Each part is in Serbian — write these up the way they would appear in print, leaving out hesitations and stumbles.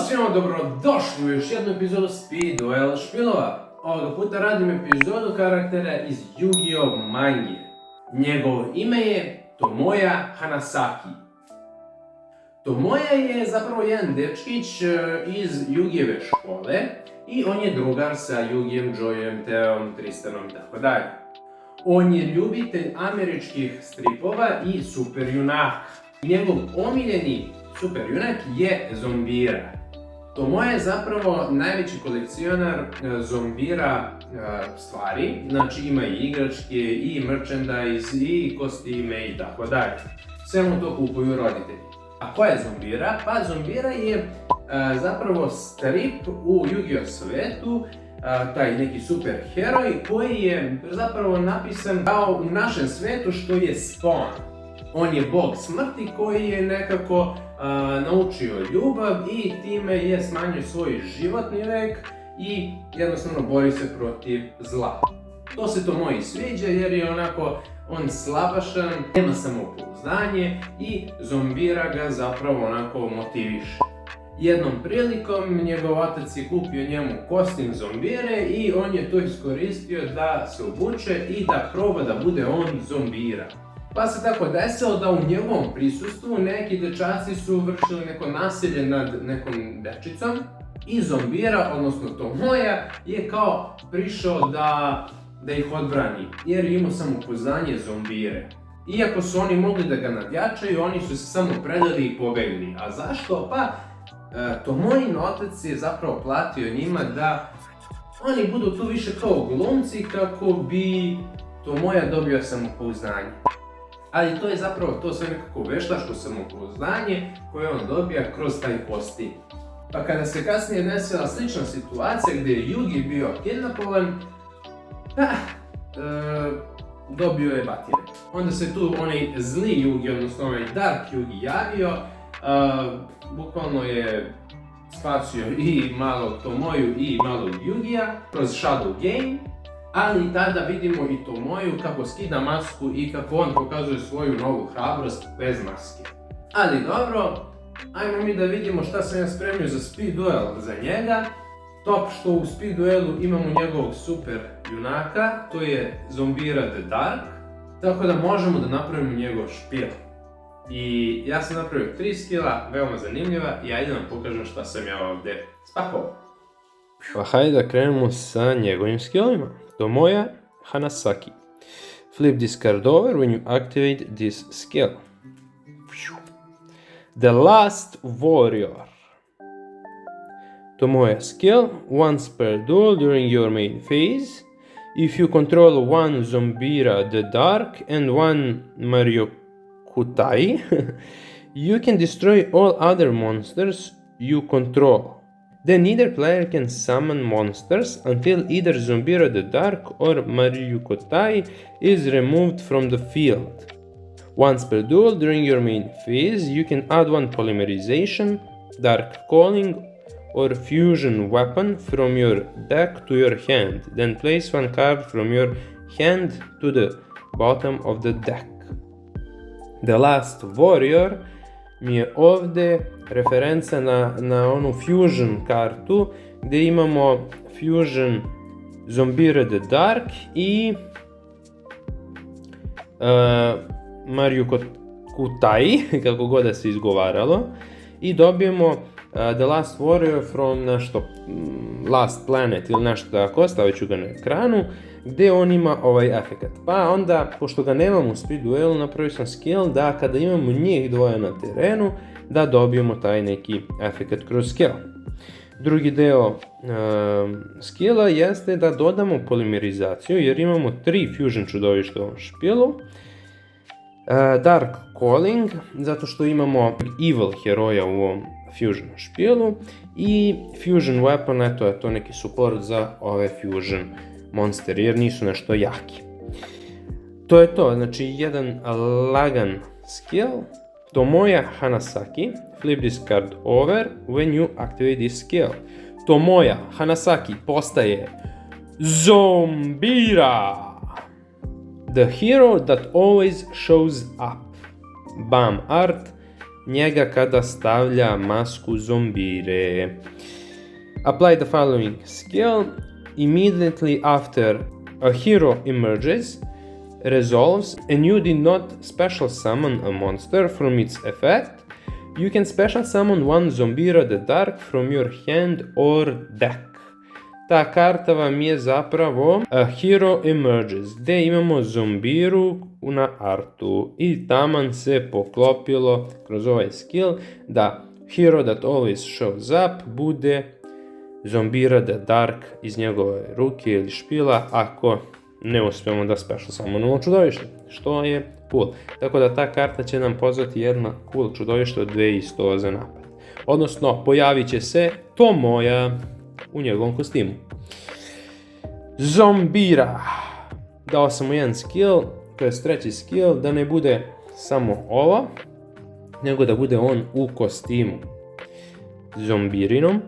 svima, dobrodošli u još jednu epizodu Speed Duel špilova. Ovoga puta radim epizodu karaktera iz Yu-Gi-Oh! Mangi. Njegovo ime je Tomoya Hanasaki. Tomoya je zapravo jedan dečkić iz Yu-Gi-ove škole i on je drugar sa Yugijem, Joyem, Teom, Tristanom itd. On je ljubitelj američkih stripova i superjunaka. Njegov omiljeni superjunak je Zombira. Tomoya je zapravo najveći kolekcionar Zombira stvari, znači ima i igračke, i merchandise, i kostime i tako dalje. Sve mu to kupuju roditelji. A ko je Zombira? Pa Zombira je zapravo strip u Yu-Gi-Oh! Svetu, taj neki super heroj koji je zapravo napisan kao u našem svetu što je Spawn. On je bog smrti koji je nekako naučio ljubav i time je smanjio svoj životni vek i jednostavno bori se protiv zla. To se Tomoji sviđa jer je on slabašan, nema samopouzdanje i Zombira ga zapravo motiviše. Jednom prilikom njegov otac je kupio njemu kostim Zombire i on je to iskoristio da se obuče i da proba da bude on Zombira. Pa se tako desilo da u njegovom prisustvu neki dečaci su vršili neko nasilje nad nekom dečicom i Zombira, odnosno Tomoya, je kao prišao da ih odbrani jer je imao samopouzdanje Zombire. Iako su oni mogli da ga nadjačaju, oni su se samo predali i pobegli. A zašto? Pa Tomojin otac je zapravo platio njima da oni budu tu više kao glumci kako bi Tomoya dobio samopouzdanje. Ali to je zapravo to sve nekako veštačko samopouzdanje koje on dobija kroz taj kostim. Pa kada se kasnije desila slična situacija gdje je Yugi bio kidnapovan, dobio je batine. Onda se tu onaj zli Yugi, odnosno onaj Dark Yugi javio, bukvalno je spasio i malog Tomoyu i malog Yugija kroz Shadow Game. Ali tada vidimo i Tomoyu kako skida masku i kako on pokazuje svoju novu hrabrost bez maske. Ali dobro, ajmo mi da vidimo šta sam ja spremio za Speed Duel za njega. Top što u Speed Duelu imamo njegovog super junaka, to je Zombira the Dark. Tako da možemo da napravimo njegov špil. I ja sam napravio 3 skilla, veoma zanimljiva i ajde vam pokažem šta sam ja ovdje spakovao. Pa hajde da krenemo sa njegovim skillima. Tomoya Hanasaki. Flip this card over when you activate this skill. The Last Warrior. Tomoya skill, once per duel during your main phase. If you control one Zombira the Dark and one Mariokutai, you can destroy all other monsters you control. Then either player can summon monsters until either Zombira the Dark or Mariokutai is removed from the field. Once per duel during your main phase, you can add one Polymerization, Dark Calling, or Fusion weapon from your deck to your hand. Then place one card from your hand to the bottom of the deck. The Last Warrior mi je ovdje referenca na onu Fusion kartu gdje imamo Fusion Zombira the Dark i Mariokutai, kako god da se izgovaralo, i dobijemo The Last Warrior from nešto Last Planet ili nešto tako, stavit ću ga na ekranu, gdje on ima ovaj efekat. Pa onda, pošto ga nemamo u Speed Duelu, napravio sam skill da kada imamo njih dvoje na terenu, da dobijemo taj neki efekat kroz skill. Drugi deo skilla jeste da dodamo polimerizaciju, jer imamo 3 fusion čudovišta u ovom špilu. Dark Calling, zato što imamo evil heroja u ovom fusion špilu, i Fusion Weapon, eto je to neki support za ove fusion monster, jer nisu nešto jaki. To je to, znači jedan lagan skill. Tomoya Hanasaki, flip this card over when you activate this skill. Tomoya Hanasaki postaje Zombira, the hero that always shows up. Bam art, njega kada stavlja masku zombire. Apply the following skill immediately after a hero emerges, resolves, and you did not special summon a monster from its effect. You can special summon one Zombira the Dark from your hand or deck. Ta karta vam je zapravo A Hero Emerges, gdje imamo Zombiru na artu i taman se poklopilo kroz ovaj skill da Hero that always shows up bude Zombira the Dark iz njegove ruke ili špila ako ne uspijemo da special summonamo čudovište, što je cool. Tako da ta karta će nam pozvati jedno cool čudovište od 2100 za napad. Odnosno, pojavit će se Tomoja u njegovom kostimu. Zombira. Dao sam mu jedan skill, to je treći skill, da ne bude samo ovo, nego da bude on u kostimu zombirinom.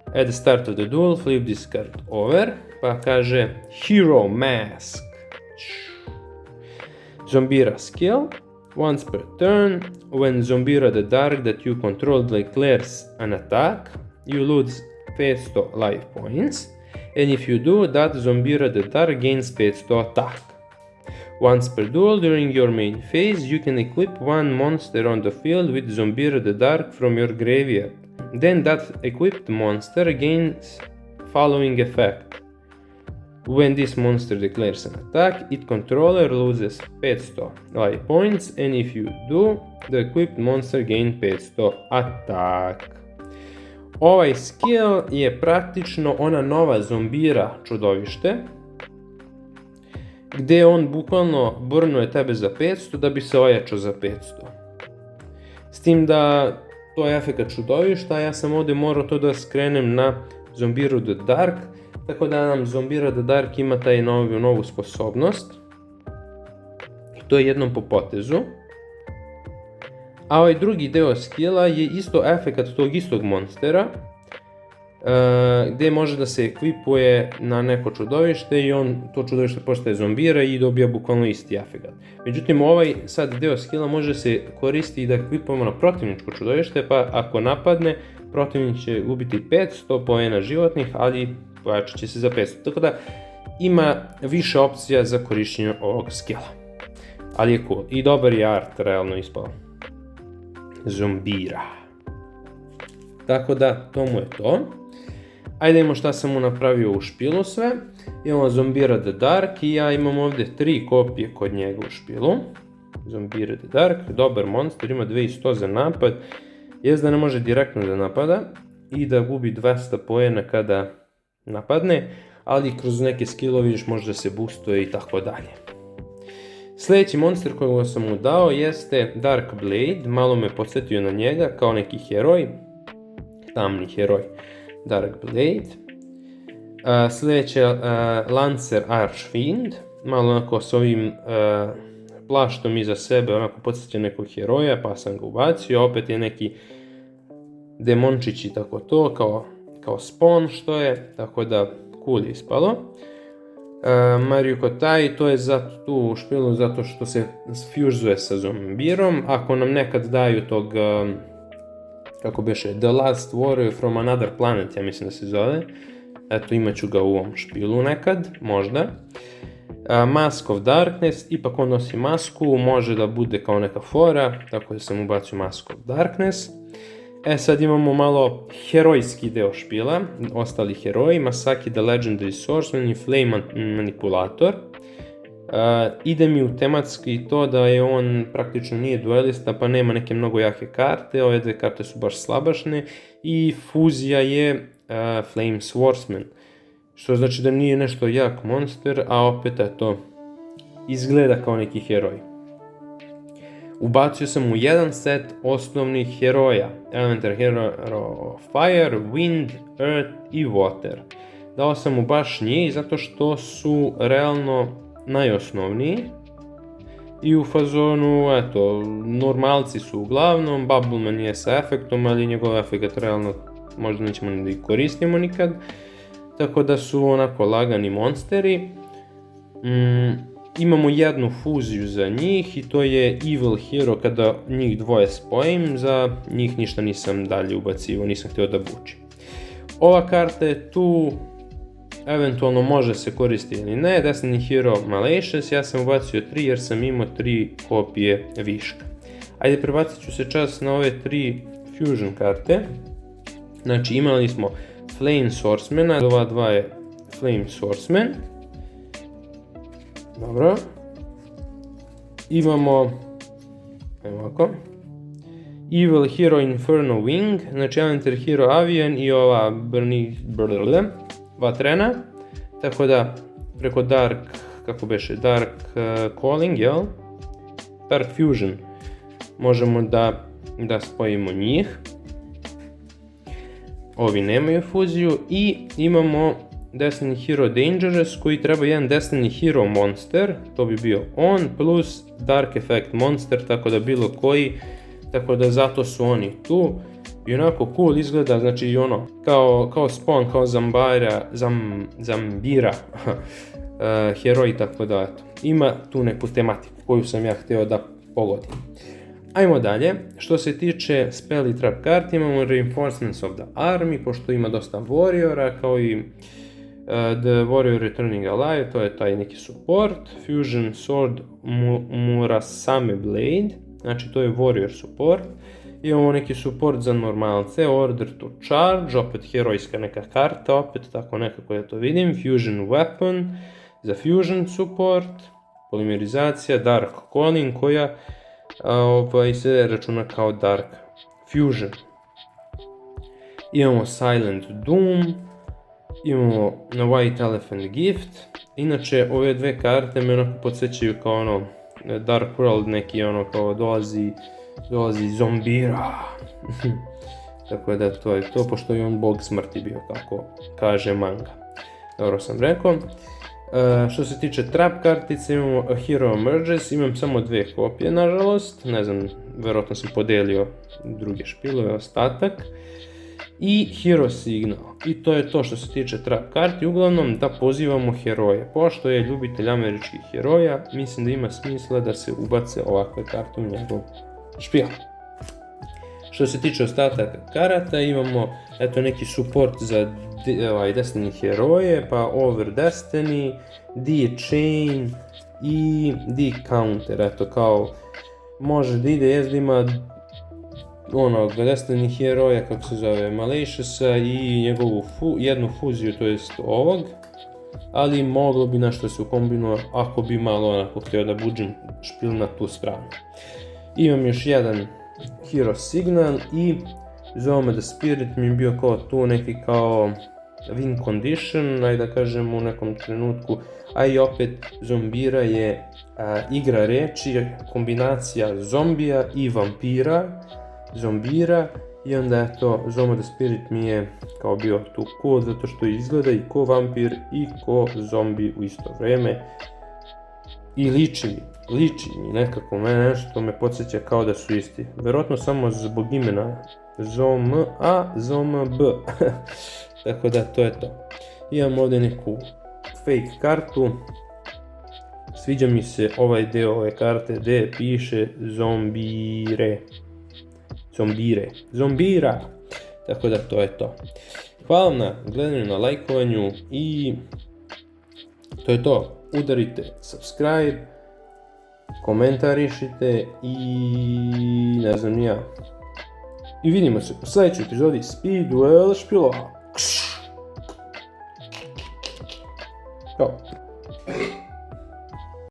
At the start of the duel, flip this card over, pa kaže Hero Mask. Zombira skill. Once per turn, when Zombira the Dark that you control declares an attack, you lose 500 life points, and if you do, that Zombira the Dark gains 500 attack. Once per duel during your main phase, you can equip one monster on the field with Zombira the Dark from your graveyard. Then that equipped monster gains following effect. When this monster declares an attack, its controller loses 500 life points, and if you do, the equipped monster gains 500 attack. Ovaj skill je praktično ona nova Zombira čudovište, gdje on bukvalno burnuje tebe za 500 da bi se ojačao za 500. S tim da to je efekt čudovišta, ja sam ovdje morao to da skrenem na Zombiru the Dark, tako da nam Zombira the Dark ima taj novu sposobnost. I to je jednom po potezu. A ovaj drugi deo skilla je isto efekt tog istog monstera, gdje može da se ekvipuje na neko čudovište i to čudovište postaje zombira i dobija bukvalno isti efekt. Međutim, ovaj sad deo skilla može se koristiti da ekvipujemo na protivničko čudovište, pa ako napadne, protivnik će gubiti 500 poena životnih, ali pojačat će se za 500. Tako da ima više opcija za korištenje ovog skilla. Ali je cool. I dobar je art realno ispao. Zombira. Tako da, to mu je to. Ajde imamo šta sam mu napravio u špilu sve. Imamo Zombira the Dark i ja imam ovdje 3 kopije kod njega u špilu. Zombira the Dark, dobar monster, ima 2100 za napad. Jest da ne može direktno da napada i da gubi 200 poena kada napadne, ali kroz neke skillove vidiš može da se boostuje i tako dalje. Sljedeći monster kojeg sam mu dao jeste Dark Blade, malo me podsjetio na njega kao neki heroj, tamni heroj Dark Blade. Sljedeće Lancer Archfiend, malo onako s ovim plaštom iza sebe, onako podsjeća nekog heroja, pa sam ga ubacio, opet je neki demončić i tako to, kao spawn što je, tako da cool je ispalo. Mario Kotai, to je tu u špilu zato što se fuzuje sa zombirom. Ako nam nekad daju tog, kako beše, The Last Warrior from Another Planet, ja mislim da se zove. Eto, imat ću ga u ovom špilu nekad, možda. Mask of Darkness, ipak on nosi masku, može da bude kao neka fora, tako da sam ubacio Mask of Darkness. Sad imamo malo herojski deo špila, ostali heroji, Masaki the Legendary Swordsman i Flame Manipulator. Ide mi u tematski to da je on praktično nije duelista, pa nema neke mnogo jake karte, ove dve karte su baš slabašne i fuzija je Flame Swordsman, što znači da nije nešto jak monster, a opet eto, izgleda kao neki heroj. Ubacio sam u jedan set osnovnih heroja, Elementar Hero Fire, Wind, Earth i Water. Dao sam mu baš njih zato što su realno najosnovniji i u fazonu, eto, normalci su uglavnom, Bubbleman je sa efektom, ali njegov efekt realno možda nećemo ni da ih koristimo nikad, tako da su onako lagani monsteri. Imamo jednu fuziju za njih i to je Evil Hero. Kada njih dvoje spojim, za njih ništa nisam dalje ubacivo, nisam htio da bučim. Ova karta je tu, eventualno može se koristiti ili ne. Destiny Hero Malicious, ja sam ubacio 3 jer sam imao 3 kopije viška. Ajde, prebacit ću se čas na ove 3 Fusion karte. Znači imali smo Flame Swordsmana, ova dva je Flame Swordsman. Dobro. Imamo, evo ovako, Evil Hero Inferno Wing, znači Elemental Hero Avian i ova vatrena. Tako da preko Dark, kako beše, Dark Calling, jel? Dark Fusion možemo da spojimo njih. Ovi nemaju fuziju i imamo Destiny Hero Dangerous koji treba jedan Destiny Hero monster, to bi bio on, plus Dark Effect monster, tako da bilo koji, tako da zato su oni tu. I onako cool izgleda, znači i ono, kao spawn, kao zambira heroj, tako da eto, ima tu neku tematiku koju sam ja htio da pogodim. Ajmo dalje, što se tiče spell i trap karti, imamo Reinforcements of the Army, pošto ima dosta warriora, kao i The Warrior Returning Alive, to je taj neki support. Fusion Sword Murasame Blade, znači to je warrior support. Imamo neki support za normalce, Order to Charge, opet herojska neka karta, opet tako nekako ja to vidim. Fusion Weapon za fusion support, polimerizacija, Dark Calling koja se računa kao Dark Fusion. Imamo Silent Doom, imamo na White Elephant Gift. Inače ove dve karte me onako podsjećaju kao ono Dark World, neki ono kao dolazi zombira. Tako da to je to, pošto je on bog smrti bio, kako kaže manga. Dobro sam rekao. Što se tiče trap kartice, imamo A Hero Emerges, imam samo 2 kopije nažalost, ne znam, verovatno sam podelio druge špilove, ostatak. I Hero Signal, i to je to što se tiče trap karti, uglavnom da pozivamo heroje. Pošto je ljubitelj američkih heroja, mislim da ima smisla da se ubace ovakve karte u njegov špil. Što se tiče ostataka karata, imamo eto neki support za Destiny heroje, pa Over Destiny, D-Chain i D-Counter, eto kao može da ide, jest da ima onog Destiny heroja, kako se zove, Maliciousa i njegovu jednu fuziju, to jest ovog, ali moglo bi nešto se ukombinuje ako bi malo onako htio da buđim špil na tu stranu. Imam još jedan Hero Signal i zove me The Spirit mi je bio kao tu neki kao win condition, ajde da kažem u nekom trenutku, a i opet zombira je igra reči, kombinacija zombija i vampira, zombira, i onda je to Zoma the Spirit mi je kao bio tu cool, zato što izgleda i ko vampir i ko zombi u isto vrijeme i liči mi nekako, mene nešto me podsjeća kao da su isti, verovatno samo zbog imena Zom A, Zom B. Tako da to je to. Imam ovdje neku fake kartu, sviđa mi se ovaj deo ove karte gdje piše zombira, tako da to je to. Hvala vam na gledanju, na lajkovanju i to je to. Udarite subscribe, komentarišite i ne znam ni ja. I vidimo se u sljedećoj epizodi Speed Duel špilova. Ćao.